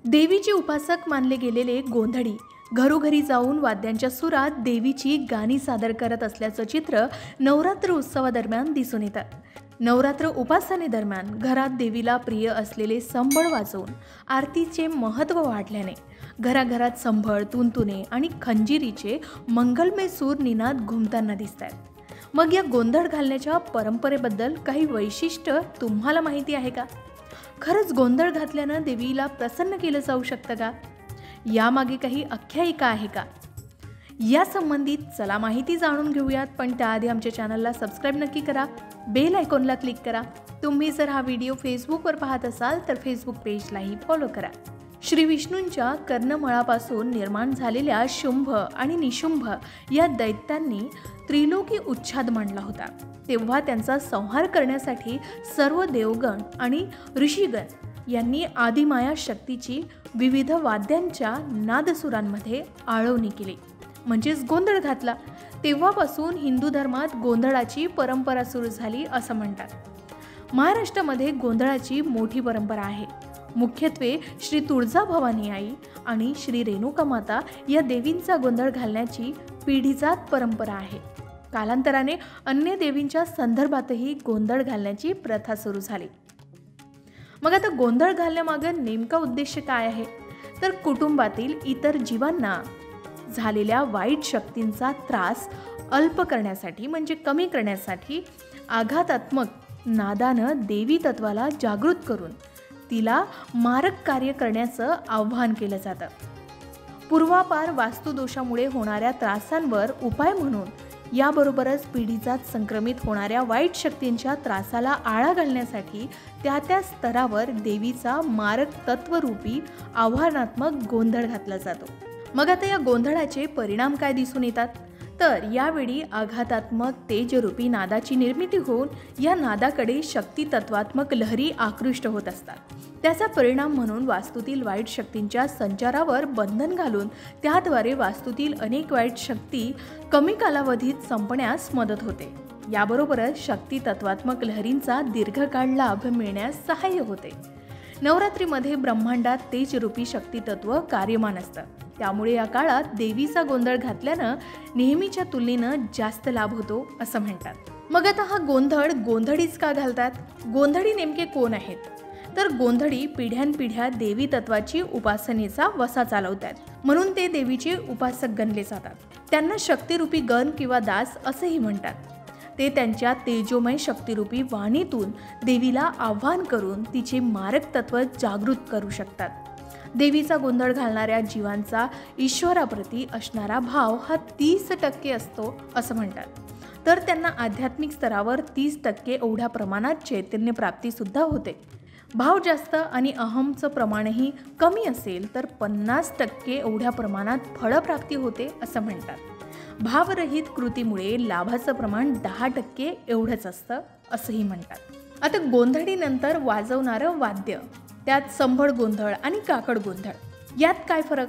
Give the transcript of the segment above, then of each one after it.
देवीचे उपासक मानले गेलेले गोंधळी घरोघरी जाऊन वाद्यांच्या सुरात देवीची गाणी सादर करत असल्याचं चित्र नवरात्र उत्सवादरम्यान दिसून येतं। नवरात्र उपासनेदरम्यान घरात देवीला प्रिय असलेले संबळ वाजवून आरतीचे महत्त्व वाढल्याने घराघरात संबळ, तुंतुणे आणि खंजिरीचे मंगलमय सूर निनाद घुमताना दिसतात। मग या गोंधळ घालण्याच्या परंपरेबद्दल काही वैशिष्ट्य तुम्हाला माहिती आहे का? खरंच गोंधळ घातल्यानं देवीला प्रसन्न केलं जाऊ शकतं का? यामागे काही आख्यायिका आहे का? या संबंधित चला माहिती जाणून घेऊयात, पण त्याआधी आमच्या चॅनलला सबस्क्राईब नक्की करा, बेल आयकॉनला क्लिक करा। तुम्ही जर हा व्हिडिओ फेसबुकवर पाहत असाल तर फेसबुक पेजलाही फॉलो करा। श्री विष्णूंच्या कर्णमळापासून निर्माण झालेल्या शुंभ आणि निशुंभ या दैत्यांनी त्रिलोकी उच्छाद मांडला होता। तेव्हा त्यांचा संहार करण्यासाठी सर्व देवगण आणि ऋषीगण यांनी आदिमाया शक्तीची विविध वाद्यांच्या नादसुरांमध्ये आळवणी केली, म्हणजेच गोंधळ घातला। तेव्हापासून हिंदू धर्मात गोंधळाची परंपरा सुरू झाली असं म्हणतात। महाराष्ट्रामध्ये गोंधळाची मोठी परंपरा आहे। मुख्यत्वे श्री तुळजाभवानी आई आणि श्री रेणुका माता या देवींचा गोंधळ घालण्याची पिढीजात परंपरा आहे। कालांतराने अन्य देवींच्या संदर्भातही गोंधळ घालण्याची प्रथा सुरू झाली। मग आता गोंधळ घालण्यामागे नेमका उद्देश काय आहे? तर कुटुंबातील इतर जीवांना झालेल्या वाईट शक्तींचा त्रास अल्प करण्यासाठी, म्हणजे कमी करण्यासाठी आघातात्मक नादानं देवी तत्वाला जागृत करून तिला मारक कार्य करण्याचं आव्हान केलं जातं। पूर्वापार वास्तुदोषामुळे होणाऱ्या त्रासांवर उपाय म्हणून याबरोबरच पिढीजात संक्रमित होणाऱ्या वाईट शक्तींच्या त्रासाला आळा घालण्यासाठी त्या त्या स्तरावर देवीचा मारक तत्वरूपी आव्हानात्मक गोंधळ घातला जातो। मग आता या गोंधळाचे परिणाम काय दिसून येतात? तर यावेळी आघातात्मक तेजरूपी नादाची निर्मिती होऊन या नादाकडे शक्ती तत्वात्मक लहरी आकृष्ट होत असतात। त्याचा परिणाम म्हणून वास्तूतील वाईट शक्तींच्या संचारावर बंधन घालून त्याद्वारे वास्तूतील अनेक वाईट शक्ती कमी कालावधीत संपण्यास मदत होते। याबरोबरच शक्ती तत्वात्मक लहरींचा दीर्घकाळ लाभ मिळण्यास सहाय्य होते। नवरात्रीमध्ये ब्रह्मांडात तेजरूपी शक्ती तत्व कार्यमान असतं, त्यामुळे या काळात देवीचा गोंधळ घातल्यानं नेहमीच्या तुलनेनं जास्त लाभ होतो असं म्हणतात। मग आता हा गोंधळ गोंधळीच का घालतात? गोंधळी नेमके कोण आहेत? तर गोंधळी पिढ्यानपिढ्या देवी तत्वाची उपासनेचा वसा चालवतात, म्हणून ते देवीचे उपासक गणले जातात। त्यांना शक्तिरूपी गण किंवा दास असेही म्हणतात। ते त्यांच्या तेजोमय शक्तिरूपी वाणीतून देवीला आव्हान करून तिचे मारक तत्व जागृत करू शकतात। देवीचा गोंधळ घालणाऱ्या जीवांचा ईश्वराप्रती असणारा भाव हा 30% असतो असं म्हणतात। तर त्यांना आध्यात्मिक स्तरावर 30% एवढ्या प्रमाणात चैतन्य प्राप्ती सुद्धा होते। भाव जास्त आणि अहमचं प्रमाणही कमी असेल तर 50% एवढ्या प्रमाणात फळप्राप्ती होते असं म्हणतात। भावरहित कृतीमुळे लाभाचं प्रमाण 10% एवढंच असतं असंही म्हणतात। आता गोंधळीनंतर वाजवणारं वाद्य, त्यात संबळ गोंधळ आणि काकड गोंधळ, यात काय फरक?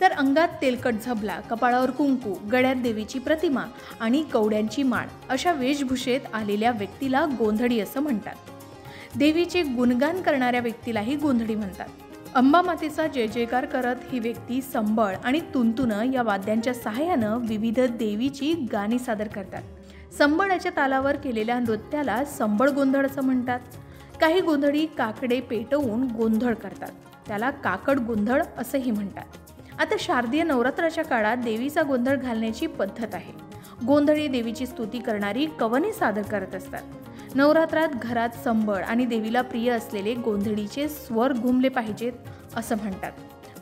तर अंगात तेलकट झबला, कपाळावर कुंकू, गळ्यात देवीची प्रतिमा आणि कवड्यांची माळ अशा वेशभूषेत आलेल्या व्यक्तीला गोंधळी असं म्हणतात। देवीचे गुणगान करणाऱ्या व्यक्तीलाही गोंधळी म्हणतात। अंबा मातेचा जय जयकार करत ही व्यक्ती संबळ आणि तुंतुनं या वाद्यांच्या सहाय्यानं विविध देवीची गाणी सादर करतात। संबळाच्या तालावर केलेल्या नृत्याला संबळ गोंधळ असं म्हणतात। काही गोंधळी काकडे पेटवून गोंधळ करतात, त्याला काकड गोंधळ असंही म्हणतात। आता शारदीय नवरात्राच्या काळात देवीचा गोंधळ घालण्याची पद्धत आहे। गोंधळी देवीची स्तुती करणारी कवने सादर करत असतात। नवरात्रात घरात संबळ आणि देवीला प्रिय असलेले गोंधळीचे स्वर घुमले पाहिजेत असं म्हणतात।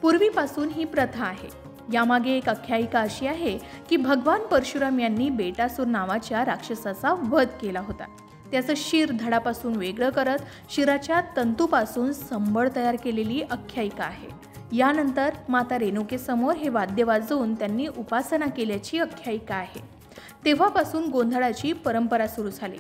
पूर्वीपासून ही प्रथा आहे। यामागे एक आख्यायिका अशी आहे की भगवान परशुराम यांनी बेटासूर नावाच्या राक्षसाचा वध केला होता। त्याचं शिर धडापासून वेगळं करत शिराच्या तंतूपासून संबळ तयार केलेली आख्यायिका आहे। यानंतर माता रेणुकेसमोर हे वाद्य वाजवून त्यांनी उपासना केल्याची आख्यायिका आहे। तेव्हापासून गोंधळाची परंपरा सुरू झाली।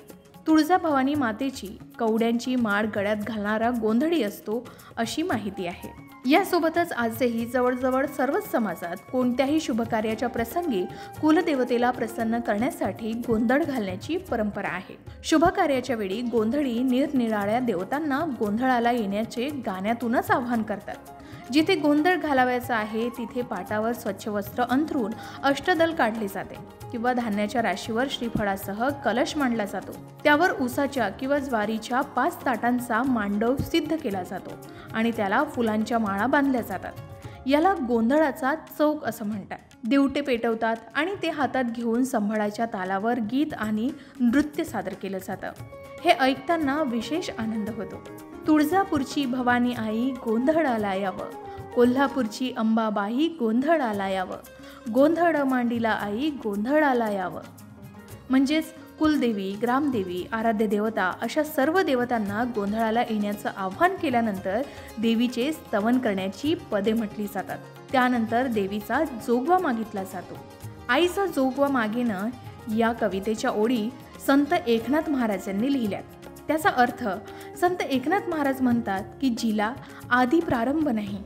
तुळजाभवानी मातेची कवड्यांची माळ गळ्यात घालणारा गोंधळी असतो अशी माहिती आहे। यासोबतच आजही जवळजवळ सर्वच समाजात कोणत्याही शुभकार्याच्या प्रसंगी कुलदेवतेला प्रसन्न करण्यासाठी गोंधळ घालण्याची परंपरा आहे। शुभकार्याच्या वेळी गोंधळी निरनिराळ्या देवतांना गोंधळाला येण्याचे गाण्यातूनच आवाहन करतात। जिथे गोंधळ घालावायचा आहे तिथे पाटावर स्वच्छ वस्त्र अंथरून अष्टदल काढले जाते किंवा धान्याच्या राशीवर श्रीफळासह कलश मांडला जातो। त्यावर उसाच्या किंवा ज्वारीच्या 5 ताटांचा मांडव सिद्ध केला जातो आणि त्याला फुलांच्या माळा बांधल्या जातात। याला गोंधळाचा चौक असं म्हणतात। दिवटे पेटवतात आणि ते हातात घेऊन संभळाच्या तालावर गीत आणि नृत्य सादर केलं जातं। हे ऐकताना विशेष आनंद होतो। तुळजापूरची भवानी आई गोंधळाला यावं, कोल्हापूरची अंबाबाई गोंधळाला यावं, गोंधळ मांडीला आई गोंधळाला यावं। म्हणजेच कुलदेवी, ग्रामदेवी, आराध्य देवता अशा सर्व देवतांना गोंधळाला येण्याचं आव्हान केल्यानंतर देवीचे स्तवन करण्याची पदे म्हटली जातात। त्यानंतर देवीचा जोगवा मागितला जातो। आईचा जोगवा मागेनं या कवितेच्या ओळी संत एकनाथ महाराजांनी लिहिल्यात। त्याचा अर्थ संत एकनाथ महाराज म्हणतात की जिला आधी प्रारंभ नाही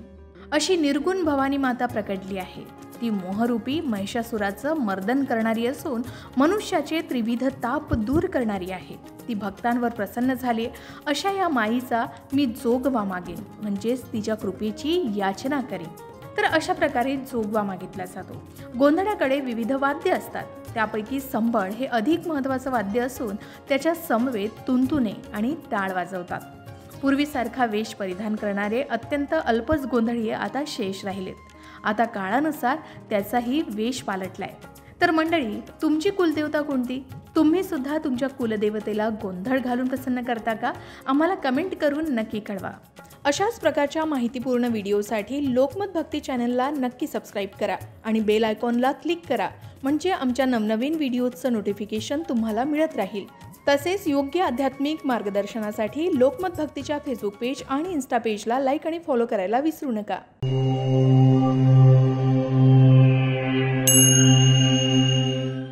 अशी निर्गुण भवानी माता प्रकटली आहे। ती मोहरूपी महिषासुराचं मर्दन करणारी असून मनुष्याचे त्रिविध ताप दूर करणारी आहे। ती भक्तांवर प्रसन्न झाली अशा या माईचा मी जोगवा मागेन, म्हणजेच तिच्या कृपेची याचना करेन। तर अशा प्रकारे जोगवा मागितला जातो। गोंधळाकडे विविध वाद्य असतात, त्यापैकी संबळ हे अधिक महत्त्वाचं वाद्य असून त्याच्या समवेत तुंतुणे आणि टाळ वाजवतात। पूर्वीसारखा वेश परिधान करणारे अत्यंत अल्पच गोंधळीय आता शेष राहिलेत। आता काळानुसार त्याचाही वेश पालटलाय। तर मंडळी, तुमची कुलदेवता कोणती? तुम्ही सुद्धा तुमच्या कुलदेवतेला गोंधळ घालून प्रसन्न करता का? आम्हाला कमेंट करून नक्की कळवा। अशाच प्रकारच्या माहितीपूर्ण व्हिडिओसाठी लोकमत भक्ती चॅनलला नक्की सबस्क्राईब करा आणि बेल आयकॉनला क्लिक करा, म्हणजे आमच्या नवनवीन व्हिडिओचं नोटिफिकेशन तुम्हाला मिळत राहील। तसेच योग्य आध्यात्मिक मार्गदर्शनासाठी लोकमत भक्तीच्या फेसबुक पेज आणि इन्स्टा पेजला लाईक आणि फॉलो करायला विसरू नका।